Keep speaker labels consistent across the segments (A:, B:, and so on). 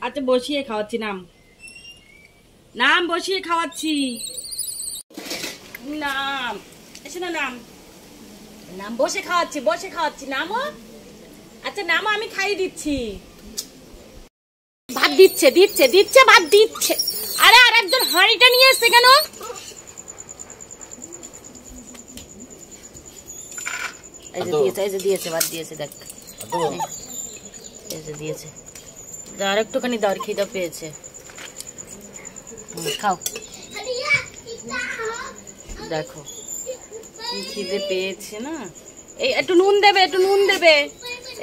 A: আচ্ছা বসিয়ে খাওয়াচ্ছি, নাম নাম বসিয়ে খাওয়াচ্ছি, নাম এসে না, নাম নাম বসে খাওয়াচ্ছি, বসে খাওয়াচ্ছি, নামো। আচ্ছা নামো, আমি খাইয়ে দিচ্ছি। ভাত দিচ্ছে দিচ্ছে দিচ্ছে ভাত দিচ্ছে। আরে আর একজন হাঁড়িটা নিয়ে এসছে কেন? এই যে দিয়েছে, এই যে দিয়েছে, ভাত দিয়েছে, দেখ এই যে দিয়েছে। আর একটুখানি দর খিদা পেয়েছে, খাও। দেখো কি খিদে পেয়েছে না। এই একটু নুন দেবে, একটু নুন দেবে।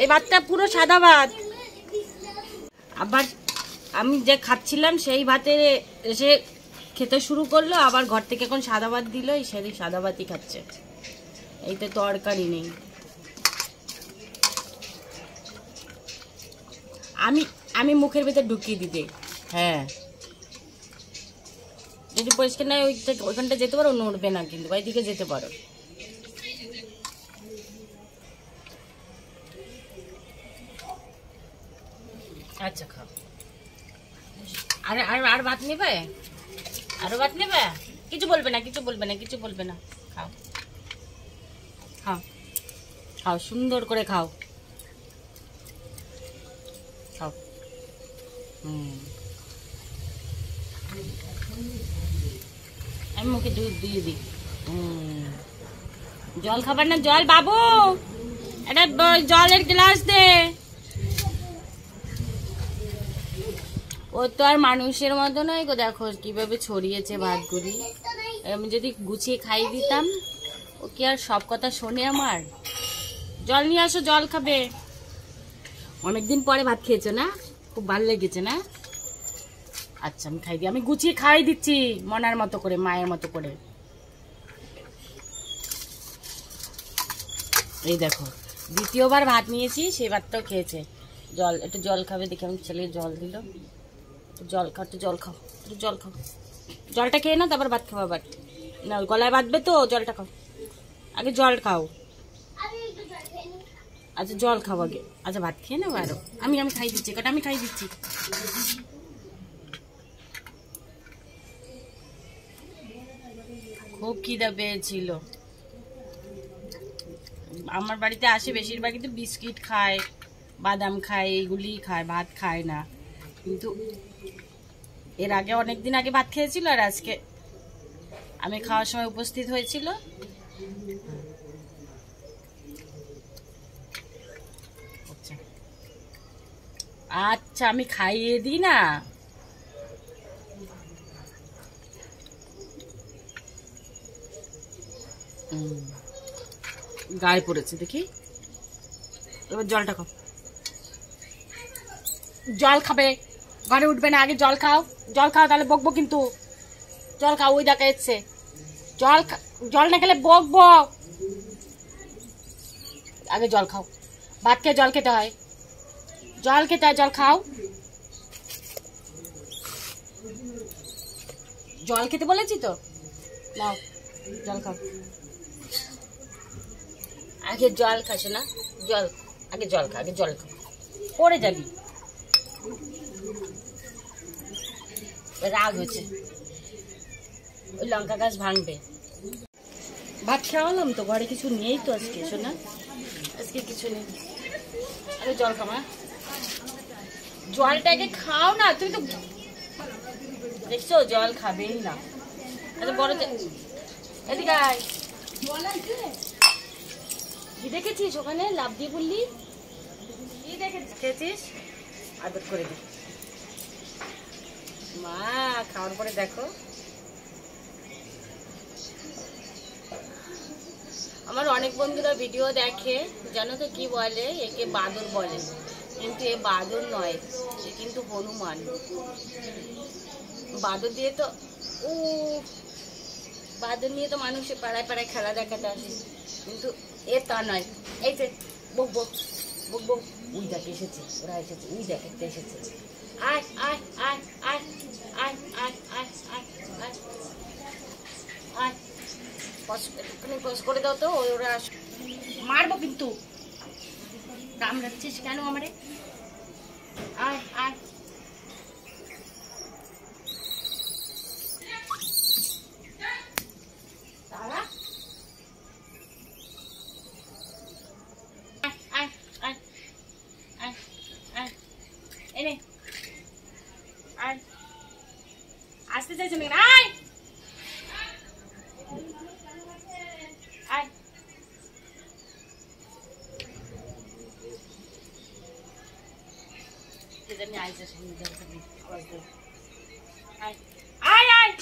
A: এই ভাতটা পুরো সাদা ভাত। আবার আমি যে খাচ্ছিলাম সেই ভাতে এসে খেতে শুরু করলো, আবার ঘর থেকে এখন সাদা ভাত দিল, সেই সাদা ভাতই খাচ্ছে। এইতে তরকারি নেই। আমি মুখের ভিতরে ঢুকিয়ে দিতে। হ্যাঁ, যদি পরিষ্কার না ওইখানটা যেতে পারো, নড়বে না কিন্তু, ওইদিকে যেতে পারো। আচ্ছা খাও। আরে আর ভাত নেবে? আরো ভাত নেবে? কিছু বলবে না, কিছু বলবে না, কিছু বলবে না। খাও খাও খাও, সুন্দর করে খাও খাও। আমি মুখে দুধ দিয়ে দিই। জল খাবার না? জল বাবু, একটা জলের গ্লাস দে। ও তো আর মানুষের মতো নয় গো, দেখো কিভাবে ছড়িয়েছে ভাতগুলি। আমি যদি গুছিয়ে খাই দিতাম, ও কি আর সব কথা শোনে আমার? জল নিয়ে আসো, জল খাবে। অনেকদিন পরে ভাত খেয়েছো না? খুব ভালো লেগেছে না? আচ্ছা আমি খাই দিই, আমি গুছিয়ে খাওয়াই দিচ্ছি মনার মতো করে, মায়ের মতো করে। এই দেখো দ্বিতীয়বার ভাত নিয়েছি, সেই ভাতটাও খেয়েছে। জল, একটু জল খাবে দেখে আমি ছেলে জল দিল। জল খাও, একটু জল খাও, একটু জল খাও। জলটা খেয়ে নাও, তারপর ভাত খাও। আবার না, গলায় বাঁধবে তো, জলটা খাও আগে, জল খাও। আচ্ছা জল খাও আগে। আচ্ছা ভাত খেয়ে নাও আরো। আমি খাই দিচ্ছি, কটা আমি খাই দিচ্ছি। খুব খিদা পেয়েছিল। আমার বাড়িতে আসে বেশিরভাগই তো বিস্কিট খায়, বাদাম খায়, এইগুলি খায়, ভাত খায় না। কিন্তু এর আগে অনেকদিন আগে ভাত খেয়েছিল, আর আজকে আমি খাওয়ার সময় উপস্থিত হয়েছিল। আচ্ছা আমি খাইয়ে দিই না। গায়ে পড়েছে দেখি। এবার জলটা খাও। জল খাবে, ঘরে উঠবে না, আগে জল খাও। জল খাও, তাহলে বকবো কিন্তু। জল খাও, ওই দেখা যাচ্ছে। জল না খেলে বকবো। আগে জল খাও, ভাত খেয়ে জল খেতে হয়, জল খেতে হয়, জল খাও। জল খেতে বলেছি তো, নাও জল খাও। আগে জল খাস না, জল আগে, জল খা, আগে জল খা, পড়ে যাবি। রাগ হয়েছে, ওই লঙ্কা গাছ ভাঙবে। ভাত খাওয়ালাম তো, ঘরে কিছু নেই তো আজকে, শোনা আজকে কিছু নেই। আরে জল খাও, মা জলটাকে খাও না। তুমি তো দেখছো জল খাবেই না। আচ্ছা বড় এদিকে আয়। কি দেখেছিস ওখানে লাভ দিয়ে বললি? কি দেখেছিস? আদর করে দি মা। খাওয়ার পরে দেখো, আমার অনেক বন্ধুরা ভিডিও দেখে, জানো তো কি বলে, একে বাদর বলে, কিন্তু এ বাদর নয়, এ কিন্তু হনুমান। বাদর দিয়ে তো বাদর নিয়ে তো মানুষের পাড়ায় পাড়ায় খেলা দেখাতে আসে, কিন্তু এ তা নয়। এই যে বক বক বক বক, উই দেখ এসেছে, ওরা এসেছে, উই দেখ একটা এসেছে। আয় আয় আয় আয় আয় আয় আয় আয় আয় আয়, একটুখানি পজ করে দাও তো, ওরা মারবো কিন্তু। কামড়াচ্ছিস কেন আমারে? আয় আয় তারা আয় আয় আয় আয় এনে আয় আসতে চাইছো না আয় আয় জানি আইসা শুনে আওয়াজ দে আয় আয় আয়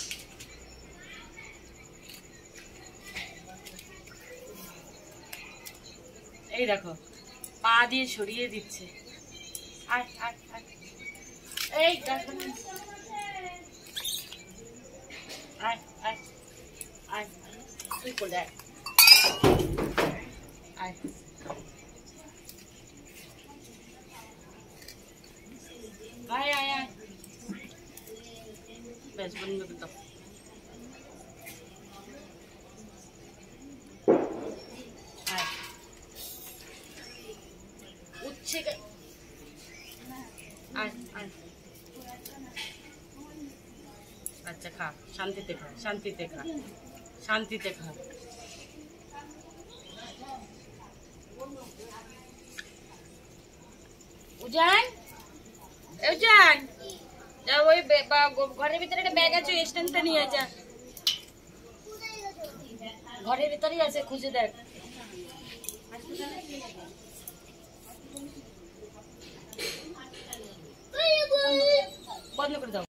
A: এই দেখো পা দিয়ে সরিয়ে দিচ্ছে আয় আয় আয় এই দেখো আয় আয় আয় তুই করে আয় আয় आय आय आय बस बंद कर दो आय उच्छे के आय आय अच्छा खा शांति ते खा शांति ते खा शांति ते खा उजान এজান যা ওই ঘরের ভিতরে একটা ব্যাগ আছে স্ট্যান্ডটা নিয়ে যা ঘরের ভিতরেই আছে খুঁজে দেখ বন্ধ করে দাও